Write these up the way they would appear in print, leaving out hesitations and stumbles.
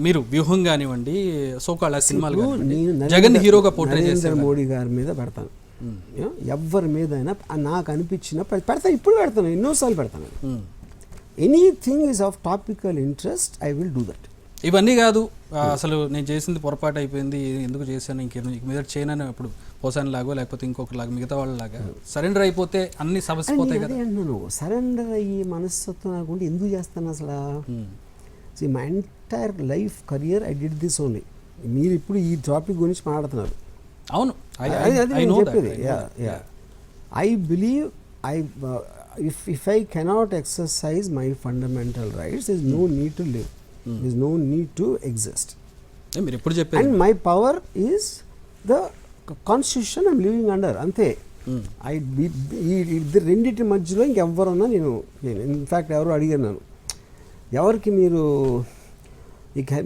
మీరు వ్యూహం కానివ్వండి సోకాళ్ళ సినిమాలు జగన్ హీరోగా పోర్ట్రే చేశారు, మోడీ గారి మీద పెడతాను, ఎవరి మీద అయినా నాకు అనిపించిన పెడతాను, ఇప్పుడు పెడతాను, ఎన్నోసార్లు పెడతాను. Anything is of topical interest I will do that. ఇవన్నీ కాదు అసలు నేను చేసింది పొరపాటు అయిపోయింది, ఎందుకు చేశాను, ఇంక మీద చేయనని అప్పుడు పోసాన్ లాగో లేకపోతే ఇంకొకలాగా మిగతా వాళ్ళలాగా సరెండర్ అయిపోతే అన్ని సమస్య పోతాయి కదా. అంటున్నాను సరెండర్ అయ్యి మనస్తత్వం నాకుంటే ఎందుకు చేస్తాను అసలు. My entire life career I did this only. మీరు ఇప్పుడు ఈ టాపిక్ గురించి మాట్లాడుతున్నారు. అవును, చెప్పేది I believe if I cannot exercise my fundamental rights, there is no need to live, there is no need to exist. మీరు ఎప్పుడు చెప్పారు, and my power is the constitution I'm living under, అంతే. ఇది రెండింటి మధ్యలో ఇంకెవ్వరున్నా నేను ఇన్ఫ్యాక్ట్ ఎవరు అడిగాను నన్ను, ఎవరికి మీరు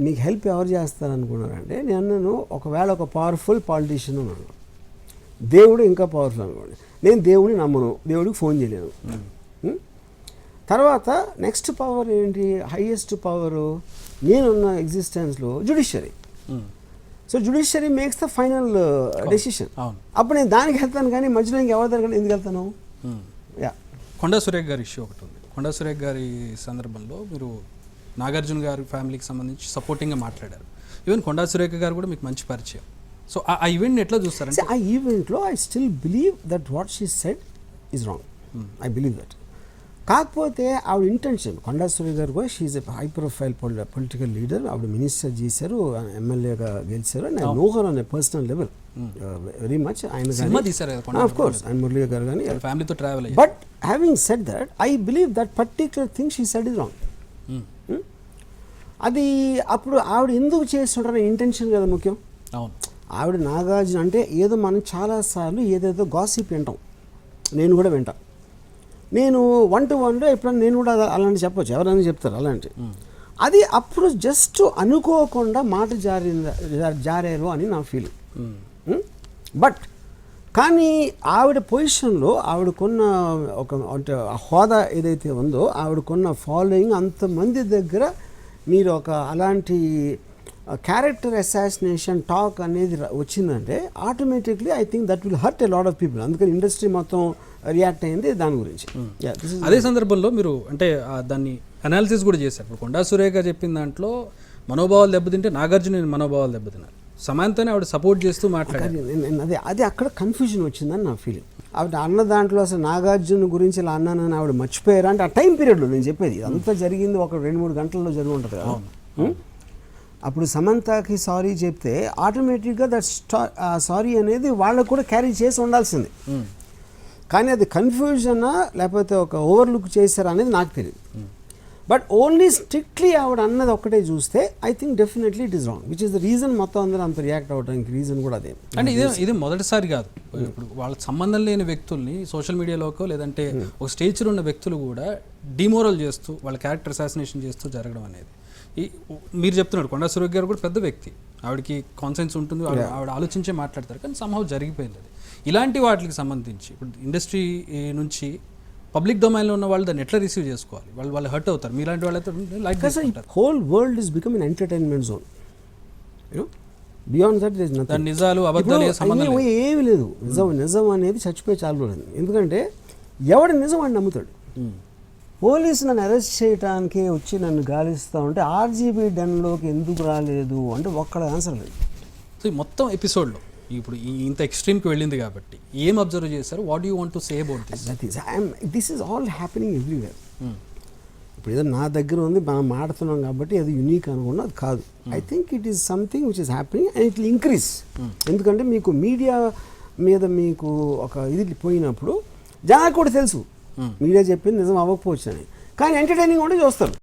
మీకు హెల్ప్ ఎవరు చేస్తారనుకున్నారంటే నేను ఒకవేళ ఒక పవర్ఫుల్ పాలిటీషియన్ ఉన్నాను, దేవుడు ఇంకా పవర్ఫుల్ అనుకోండి, నేను దేవుడిని నమ్మను, దేవుడికి ఫోన్ చేయలేను. తర్వాత నెక్స్ట్ పవర్ ఏంటి, హైయెస్ట్ పవరు నేనున్న ఎగ్జిస్టెన్స్లో judiciary. So judiciary makes the final decision. అప్పుడు నేను దానికి వెళ్తాను, కానీ మధ్యలో ఇంకెవరి దగ్గర ఎందుకు వెళ్తాను. కొండా సురేఖ్ గారి ఇష్యూ ఒకటి ఉంది. కొండా సురేఖ్ గారి సందర్భంలో మీరు నాగార్జున గారి ఫ్యామిలీకి సంబంధించి సపోర్టింగ్గా మాట్లాడారు. ఈవెన్ కొండా సురేఖ గారు కూడా మీకు మంచి పరిచయం. సో ఆ ఈవెంట్ని ఎట్లా చూస్తారంటే, ఆ ఈవెంట్లో I still believe that what she said is wrong. I believe that. కాకపోతే ఆవిడ ఇంటెన్షన్, కొండా సురేఖ గారు కూడా she's a high profile political leader, ఆవిడ మినిస్టర్ చేశారు, ఎమ్మెల్యేగా గెలిచారు. And I know her on a personal level very much. ఆయన ఆఫ్ కోర్స్ ఆయన మురళీ గారు కానీ ఫ్యామిలీతో travel. But having said that I believe that particular thing she said is wrong. అది అప్పుడు ఆవిడ ఎందుకు చేస్తుంటారో ఇంటెన్షన్ కదా ముఖ్యం. అవును, ఆవిడ నాగార్జున అంటే ఏదో మనం చాలాసార్లు ఏదేదో గాసిప్ వింటాం, నేను కూడా వింటా. నేను 1-to-1లో ఎప్పుడైనా నేను కూడా అలాంటి చెప్పొచ్చు, ఎవరైనా చెప్తారు అలాంటి. అది అప్పుడు జస్ట్ అనుకోకుండా మాట జారారు అని నా ఫీలింగ్. బట్ కానీ ఆవిడ పొజిషన్లో ఆవిడకున్న ఒక అంటే హోదా ఏదైతే ఉందో, ఆవిడకున్న ఫాలోయింగ్, అంతమంది దగ్గర మీరు ఒక అలాంటి క్యారెక్టర్ అసాసినేషన్ టాక్ అనేది వచ్చిందంటే automatically I think that will hurt a lot of people. అందుకని ఇండస్ట్రీ మొత్తం రియాక్ట్ అయింది దాని గురించి. అదే సందర్భంలో మీరు అంటే దాన్ని అనాలిసిస్ కూడా చేశారు. ఇప్పుడు కొండా సురేఖ చెప్పిన దాంట్లో మనోభావాలు దెబ్బతింటే నాగార్జున మనోభావాలు దెబ్బతిన్నారు, సమాంతనే ఆవిడ సపోర్ట్ చేస్తూ మాట్లాడారు. అదే అక్కడ కన్ఫ్యూజన్ వచ్చిందని నా ఫీలింగ్. ఆవిడ అన్న దాంట్లో అసలు నాగార్జున గురించి ఇలా అన్నానని ఆవిడ మర్చిపోయారా అంటే ఆ టైం పీరియడ్లో నేను చెప్పేది అంతా జరిగింది ఒక 2-3 గంటల్లో జరిగి ఉంటుంది కదా. అప్పుడు సమంతకి సారీ చెప్తే ఆటోమేటిక్గా దట్ సారీ అనేది వాళ్ళకు కూడా క్యారీ చేసి ఉండాల్సింది. కానీ అది కన్ఫ్యూజనా లేకపోతే ఒక ఓవర్లుక్ చేశారా అనేది నాకు తెలియదు. బట్ ఓన్లీ స్ట్రిక్ట్లీ ఆవిడ అన్నది ఒక్కటే చూస్తే I think definitely it is wrong, which is the reason మొత్తం అందరూ అంత రియాక్ట్ అవ్వడానికి రీజన్ కూడా అదే. అంటే ఇది మొదటిసారి కాదు. ఇప్పుడు వాళ్ళకి సంబంధం లేని వ్యక్తుల్ని సోషల్ మీడియాలోకో లేదంటే ఒక స్టేజ్లో ఉన్న వ్యక్తులు కూడా డిమోరల్ చేస్తూ వాళ్ళ క్యారెక్టర్ అసాసినేషన్ చేస్తూ జరగడం అనేది మీరు చెప్తున్నారు. కొండా సురేఖ గారు కూడా పెద్ద వ్యక్తి, ఆవిడకి కాన్సెన్స్ ఉంటుంది, ఆవిడ ఆలోచించే మాట్లాడతారు, కానీ సంభవం జరిగిపోయింది అది. ఇలాంటి వాటికి సంబంధించి ఇప్పుడు ఇండస్ట్రీ నుంచి పబ్లిక్ డొమైన్లో ఉన్న వాళ్ళు దాన్ని ఎట్లా రిసీవ్ చేసుకోవాలి, వాళ్ళు హర్ట్ అవుతారు. మీలాంటి వాళ్ళైతే like whole world is become an entertainment zone. Beyond that there is nothing. నిజాలు అబద్ధాలు ఏమీ లేదు. నిజం అనేది చచ్చిపోయి చాలా రోజులు. ఎందుకంటే ఎవడు నిజం అని నమ్ముతాడు. పోలీసు నన్ను అరెస్ట్ చేయడానికి వచ్చి నన్ను గాలిస్తూ ఉంటే ఆర్జీబీ డెన్లోకి ఎందుకు రాలేదు అంటే ఒక్కడ ఆన్సర్ లేదు. సో ఈ మొత్తం ఎపిసోడ్లో ఇప్పుడు ఇంత ఎక్స్ట్రీమ్కి వెళ్ళింది కాబట్టి ఏం అబ్జర్వ్ చేశారు? What you want to say about this? This is all happening everywhere. ఇప్పుడు ఏదో నా దగ్గర ఉంది మనం మాడుతున్నాం కాబట్టి అది యూనిక్ అనుకున్నా అది కాదు. I think it is something which is happening and it will increase. ఎందుకంటే మీకు మీడియా మీద మీకు ఒక ఇది పోయినప్పుడు జనానికి కూడా తెలుసు మీడియా చెప్పింది నిజం అవ్వకపోవచ్చు అని, కానీ ఎంటర్టైనింగ్ ఉంటే చూస్తారు.